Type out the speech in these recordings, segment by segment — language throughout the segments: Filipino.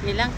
nilang.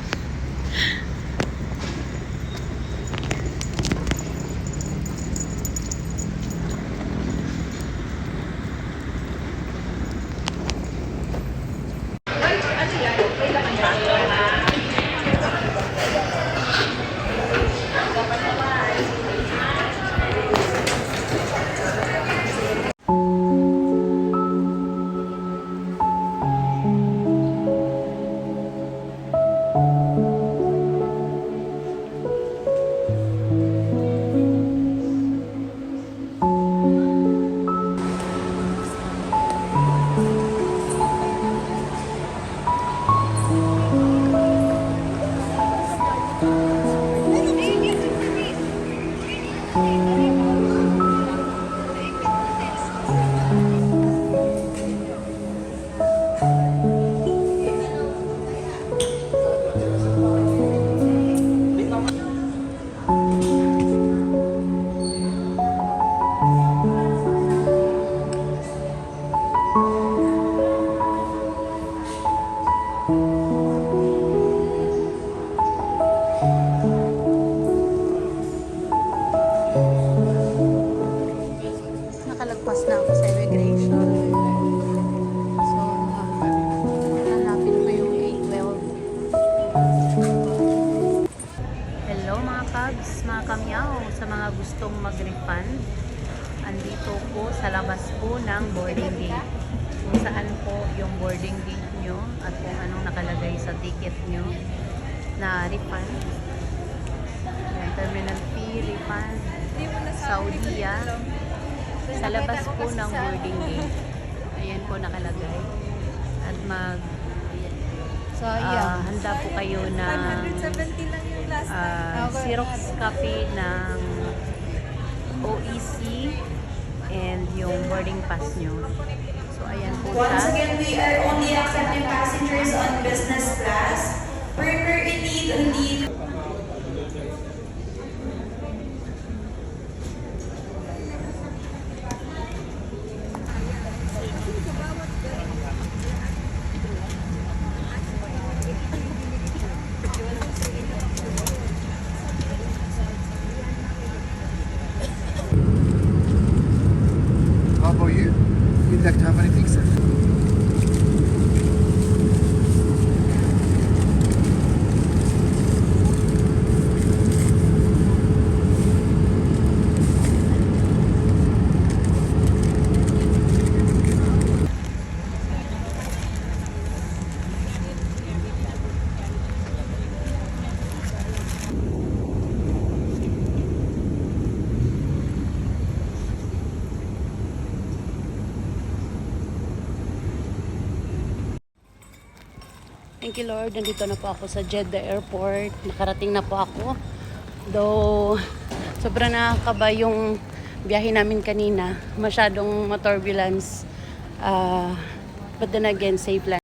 Nakalagpas na ako sa immigration. So, hanapin ko yung A12. Hello mga kabs, mga kamyaw, sa mga gustong mag-refund. Andito po sa labas po ng boarding gate. Kung saan po yung boarding gate nyo at kung anong nakalagay sa ticket nyo na refund. Yan, terminal fee, refund, Saudiya. Sa labas po ng boarding gate. Ayan po nakalagay. At handa po kayo na 170 lang yung last time. Xerox copy ng OEC and yung boarding pass nyo. So ayan po siya. Once again, we are only accepting passengers on business class. Burger indeed, indeed. How about you? You'd like to have anything, sir? Thank you Lord, nandito na po ako sa Jeddah Airport. Nakarating na po ako. Though, sobrang nakakaba yung biyahe namin kanina. Masyadong maturbulence. But then again, safe lang.